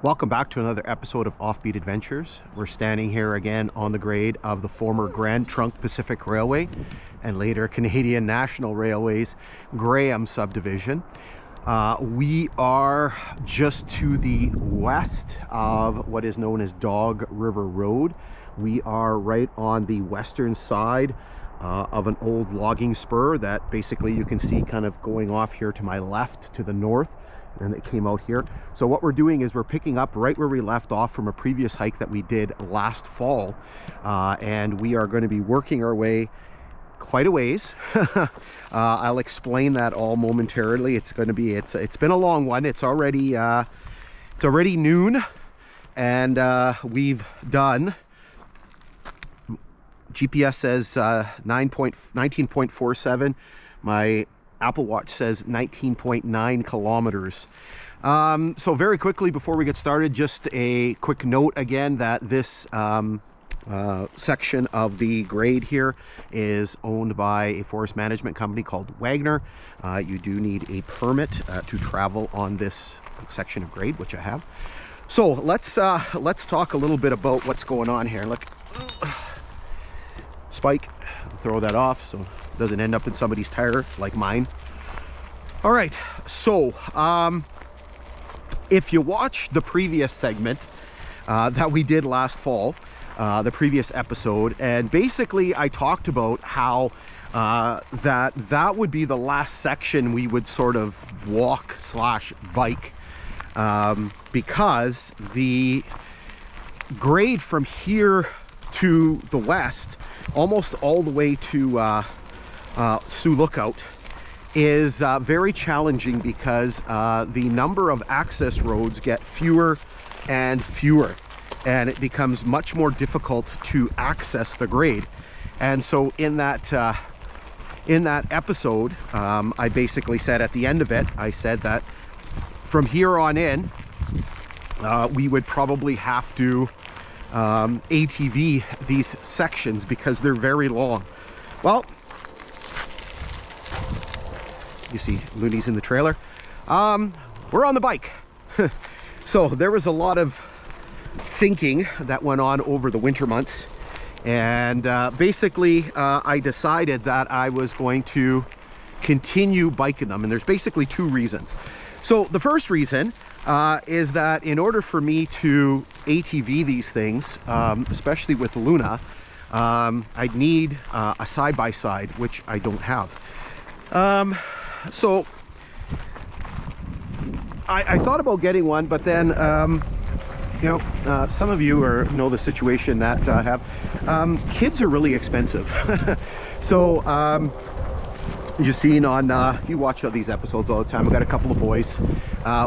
Welcome back to another episode of Offbeat Adventures. We're standing here again on the grade of the former Grand Trunk Pacific Railway and later Canadian National Railways Graham Subdivision. We are just to the west of what is known as Dog River Road. We are right on the western side of an old logging spur that basically you can see kind of going off here to my left to the north, and it came out here. So what we're doing is we're picking up right where we left off from a previous hike that we did last fall, and we are going to be working our way quite a ways. I'll explain that all momentarily. It's going to be it's been a long one. It's already noon, and we've done, GPS says 19.47. My Apple Watch says 19.9 kilometers. So very quickly before we get started, just a quick note again that this section of the grade here is owned by a forest management company called Wagner. You do need a permit to travel on this section of grade, which I have. So let's talk a little bit about what's going on here. Look, spike, throw that off so it doesn't end up in somebody's tire like mine. All right, so if you watch the previous segment that we did last fall, the previous episode, and basically I talked about how that would be the last section we would sort of walk slash bike, because the grade from here to the west, almost all the way to Sioux Lookout, is very challenging because the number of access roads get fewer and fewer, and it becomes much more difficult to access the grade. And so in that episode, I basically said at the end of it, I said that from here on in, we would probably have to ATV these sections because they're very long. Well, you see loonies in the trailer. We're on the bike. So there was a lot of thinking that went on over the winter months, and basically I decided that I was going to continue biking them, and there's basically two reasons. So the first reason is that in order for me to ATV these things, especially with Luna, I'd need a side-by-side, which I don't have. So I thought about getting one, but then you know, some of you know the situation that I have. Kids are really expensive. So you've seen on if you watch these episodes all the time, I've got a couple of boys.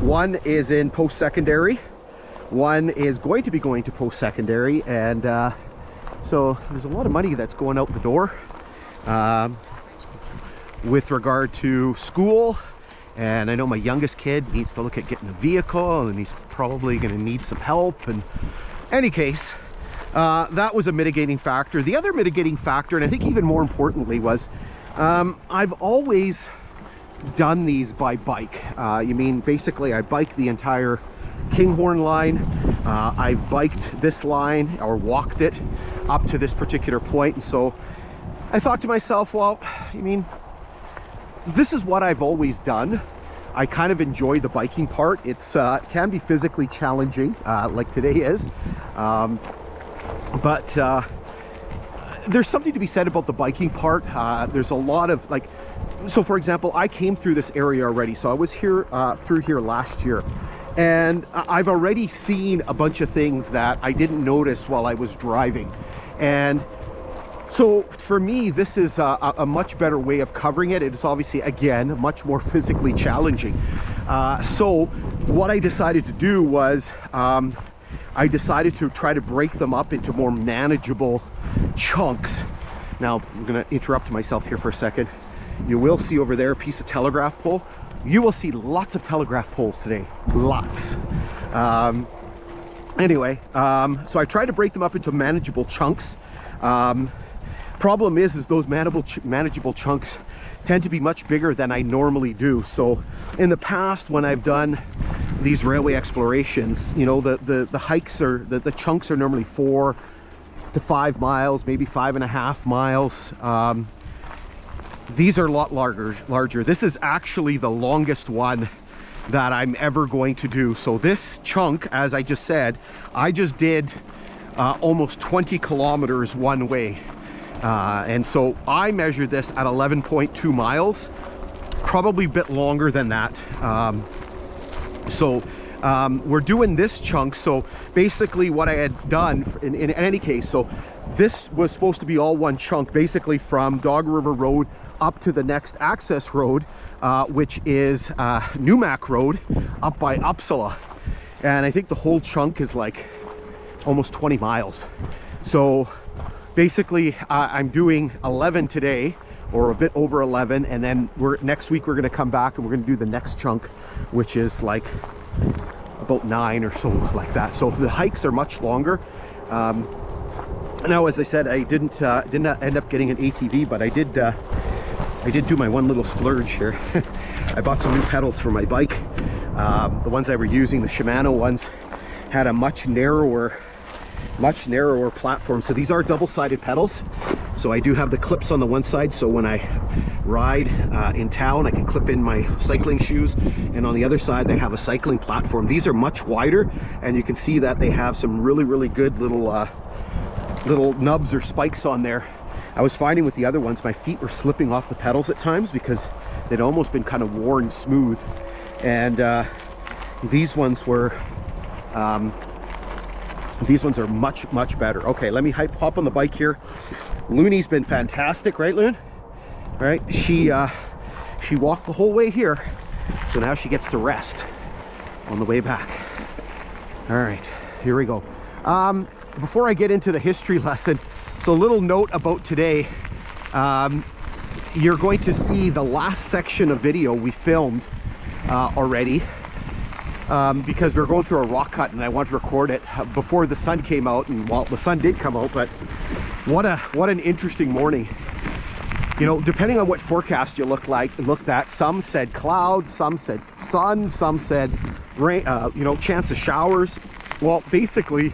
One is in post-secondary, one is going to be going to post-secondary, and so there's a lot of money that's going out the door with regard to school. And I know my youngest kid needs to look at getting a vehicle, and he's probably going to need some help. In any case, that was a mitigating factor. The other mitigating factor, and I think even more importantly, was I've always done these by bike. You mean basically I biked the entire Kinghorn line. I've biked this line or walked it up to this particular point, and so I thought to myself, well, you mean, this is what I've always done. I kind of enjoy the biking part. It's can be physically challenging, like today is, but there's something to be said about the biking part. There's a lot of, like, so for example, I came through this area already. So I was here through here last year, and I've already seen a bunch of things that I didn't notice while I was driving. And so for me, this is a much better way of covering it. It's obviously, again, much more physically challenging. So what I decided to do was I decided to try to break them up into more manageable chunks. Now, I'm going to interrupt myself here for a second. You will see over there a piece of telegraph pole. You will see lots of telegraph poles today. Lots. Anyway, so I tried to break them up into manageable chunks. Problem is those manageable chunks tend to be much bigger than I normally do. So in the past, when I've done these railway explorations, you know, the hikes are, the chunks are normally 4 to 5 miles, maybe 5.5 miles. These are a lot larger. This is actually the longest one that I'm ever going to do. So this chunk, as I just said, I just did almost 20 kilometers one way. And so I measured this at 11.2 miles, probably a bit longer than that. We're doing this chunk. So basically what I had done in any case, so this was supposed to be all one chunk, basically from Dog River Road up to the next access road, which is Newmac Road up by Uppsala. And I think the whole chunk is like almost 20 miles. So basically I'm doing 11 today, or a bit over 11, and then next week we're going to come back and we're going to do the next chunk, which is like about 9 or so, like that. So the hikes are much longer. Now, as I said, I didn't end up getting an ATV, but I did do my one little splurge here. I bought some new pedals for my bike. The ones I were using, the Shimano ones, had a much narrower platform. So these are double-sided pedals. So I do have the clips on the one side, so when I ride in town, I can clip in my cycling shoes, and on the other side they have a cycling platform. These are much wider, and you can see that they have some really good little nubs or spikes on there. I was finding with the other ones my feet were slipping off the pedals at times because they'd almost been kind of worn smooth, and these ones are much better. Okay, let me hop on the bike here. Looney's been fantastic, right, Loon? All right, she walked the whole way here, so now she gets to rest on the way back. All right, here we go. Before I get into the history lesson, so a little note about today. You're going to see the last section of video we filmed already, because we were going through a rock cut and I wanted to record it before the sun came out. And well, the sun did come out, but what an interesting morning. You know, depending on what forecast you looked at, some said clouds, some said sun, some said rain, you know, chance of showers. Well, basically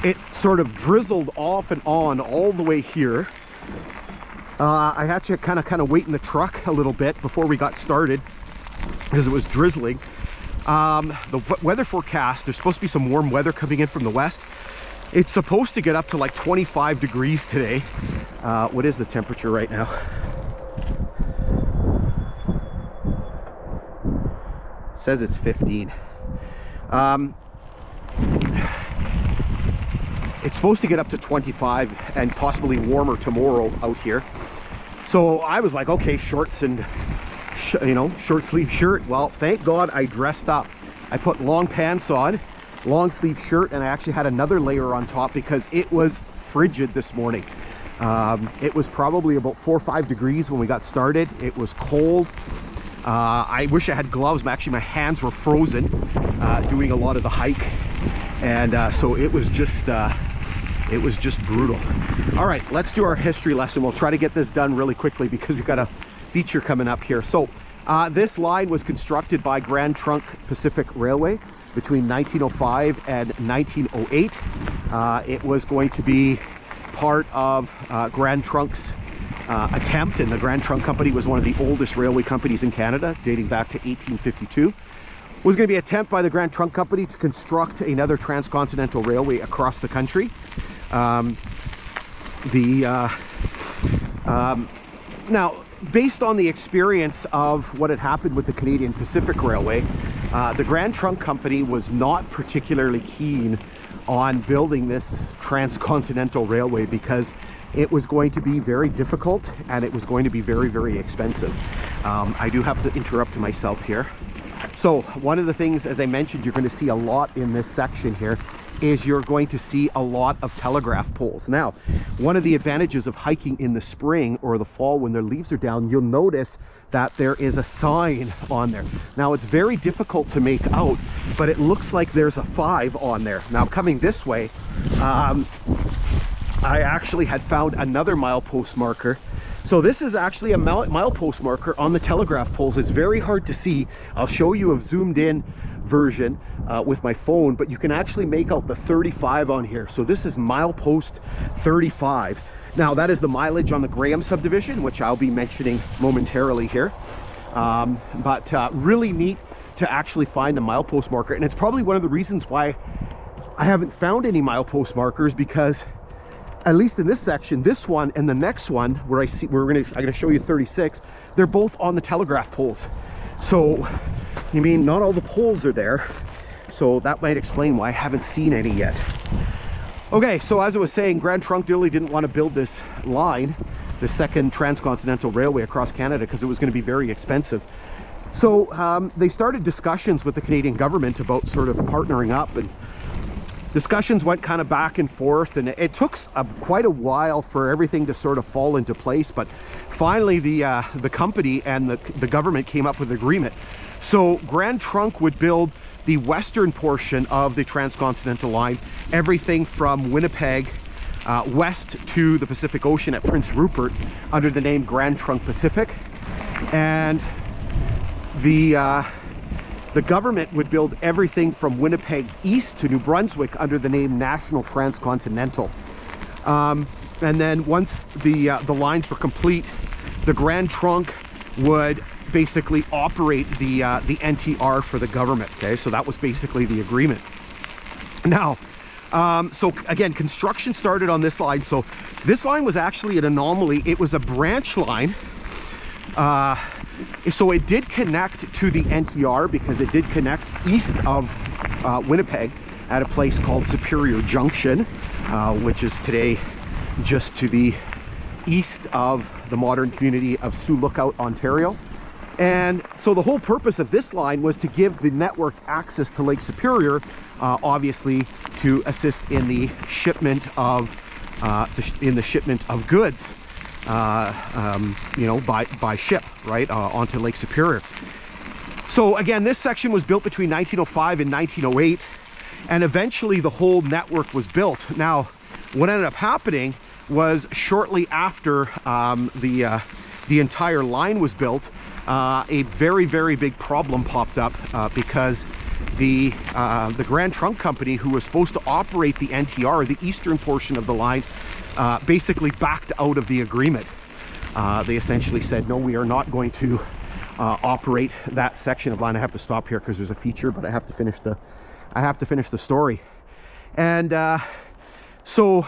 it sort of drizzled off and on all the way here. I had to kind of wait in the truck a little bit before we got started because it was drizzling. The weather forecast, there's supposed to be some warm weather coming in from the west. It's supposed to get up to like 25 degrees today. What is the temperature right now? It says it's 15. It's supposed to get up to 25 and possibly warmer tomorrow out here. So I was like, okay, shorts and you know, short sleeve shirt. Well, thank God I dressed up. I put long pants on, long sleeve shirt, and I actually had another layer on top because it was frigid this morning. It was probably about 4 or 5 degrees when we got started. It was cold. I wish I had gloves, but actually my hands were frozen doing a lot of the hike, and so it was just brutal. All right, let's do our history lesson. We'll try to get this done really quickly because we've got a feature coming up here. So this line was constructed by Grand Trunk Pacific Railway between 1905 and 1908. It was going to be part of Grand Trunk's attempt, and the Grand Trunk Company was one of the oldest railway companies in Canada, dating back to 1852. It was going to be an attempt by the Grand Trunk Company to construct another transcontinental railway across the country. Now, based on the experience of what had happened with the Canadian Pacific Railway, the Grand Trunk Company was not particularly keen on building this transcontinental railway because it was going to be very difficult and it was going to be very expensive. I do have to interrupt myself here. So one of the things, as I mentioned, you're going to see a lot in this section here is you're going to see a lot of telegraph poles. Now, one of the advantages of hiking in the spring or the fall when their leaves are down, you'll notice that there is a sign on there. Now, it's very difficult to make out, but it looks like there's a 5 on there. Now, coming this way, I actually had found another milepost marker. So this is actually a milepost marker on the telegraph poles. It's very hard to see. I'll show you a zoomed in version with my phone, but you can actually make out the 35 on here. So this is milepost 35. Now that is the mileage on the Graham subdivision, which I'll be mentioning momentarily here. But really neat to actually find the milepost marker, and it's probably one of the reasons why I haven't found any milepost markers, because at least in this section, this one and the next one where I'm gonna show you 36, they're both on the telegraph poles. So you mean not all the poles are there, so that might explain why I haven't seen any yet. Okay, so as I was saying, Grand Trunk really didn't want to build this line, the second transcontinental railway across Canada, because it was going to be very expensive. So they started discussions with the Canadian government about sort of partnering up, and discussions went kind of back and forth, and it took quite a while for everything to sort of fall into place. But finally the company and the government came up with an agreement. So Grand Trunk would build the western portion of the transcontinental line, everything from Winnipeg west to the Pacific Ocean at Prince Rupert, under the name Grand Trunk Pacific. And the government would build everything from Winnipeg east to New Brunswick under the name National Transcontinental. And then once the lines were complete, the Grand Trunk would basically operate the NTR for the government. Okay, so that was basically the agreement. Now, so again, construction started on this line. So this line was actually an anomaly. It was a branch line. So it did connect to the NTR because it did connect east of Winnipeg at a place called Superior Junction, which is today just to the east of the modern community of Sioux Lookout, Ontario. And so the whole purpose of this line was to give the network access to Lake Superior, obviously to assist in the shipment of goods, you know, by ship, right, onto Lake Superior. So again, this section was built between 1905 and 1908, and eventually the whole network was built. Now, what ended up happening was shortly after the entire line was built, a very, very big problem popped up because the Grand Trunk Company, who was supposed to operate the NTR, the eastern portion of the line, basically backed out of the agreement. They essentially said, no, we are not going to operate that section of line. I have to stop here because there's a feature, but I have to finish the story. And so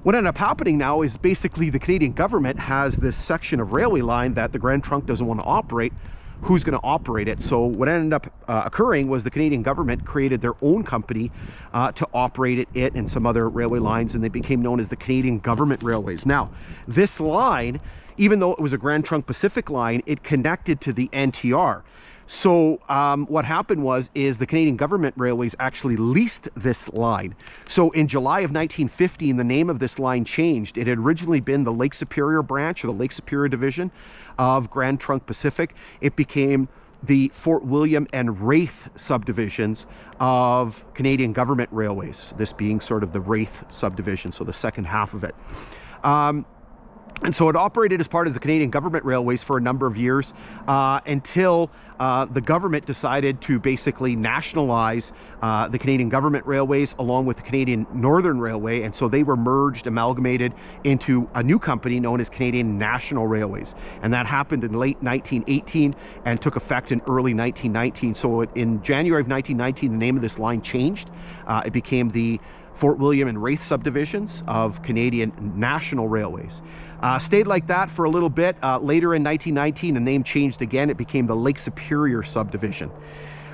what ended up happening now is basically the Canadian government has this section of railway line that the Grand Trunk doesn't want to operate. Who's going to operate it? So what ended up occurring was the Canadian government created their own company to operate it and some other railway lines, and they became known as the Canadian Government Railways. Now, this line, even though it was a Grand Trunk Pacific line, it connected to the NTR. So what happened is the Canadian Government Railways actually leased this line. So in July of 1915, the name of this line changed. It had originally been the Lake Superior branch, or the Lake Superior division of Grand Trunk Pacific. It became the Fort William and Raith subdivisions of Canadian Government Railways, this being sort of the Raith subdivision, so the second half of it. And so it operated as part of the Canadian Government Railways for a number of years until the government decided to basically nationalize the Canadian Government Railways along with the Canadian Northern Railway. And so they were merged, amalgamated into a new company known as Canadian National Railways. And that happened in late 1918 and took effect in early 1919. So in January of 1919, the name of this line changed. It became the Fort William and Raith subdivisions of Canadian National Railways. Stayed like that for a little bit. Later in 1919, the name changed again. It became the Lake Superior subdivision.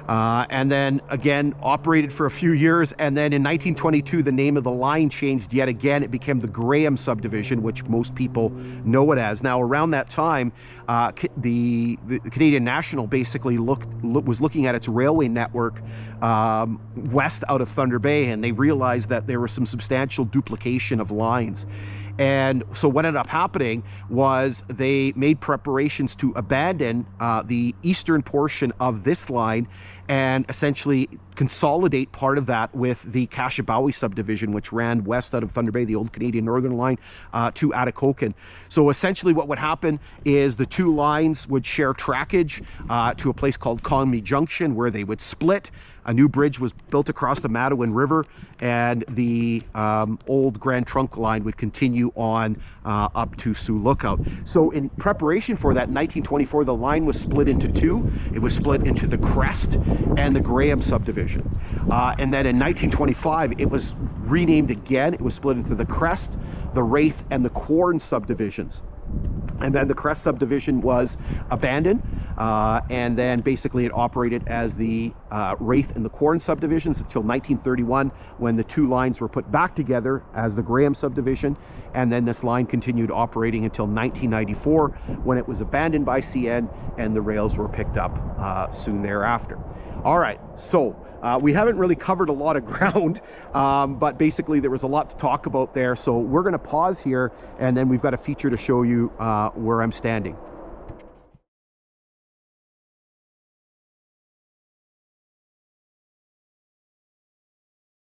And then again, operated for a few years. And then in 1922, the name of the line changed yet again. It became the Graham subdivision, which most people know it as. Now, around that time, the Canadian National basically was looking at its railway network west out of Thunder Bay, and they realized that there was some substantial duplication of lines. And so what ended up happening was they made preparations to abandon the eastern portion of this line and essentially consolidate part of that with the Kashabawi subdivision, which ran west out of Thunder Bay, the old Canadian Northern line, to Atikokan. So essentially what would happen is the two lines would share trackage to a place called Conmy Junction, where they would split. A new bridge was built across the Matawan River, and the old Grand Trunk line would continue on up to Sioux Lookout. So in preparation for that, in 1924, the line was split into two. It was split into the Crest and the Graham subdivision. And then in 1925, it was renamed again. It was split into the Crest, the Raith, and the Quorn subdivisions. And then the Crest subdivision was abandoned, and then basically it operated as the Raith and the Quorn subdivisions until 1931, when the two lines were put back together as the Graham subdivision. And then this line continued operating until 1994, when it was abandoned by CN and the rails were picked up soon thereafter. All right, so we haven't really covered a lot of ground, but basically there was a lot to talk about there. So we're going to pause here, and then we've got a feature to show you where I'm standing.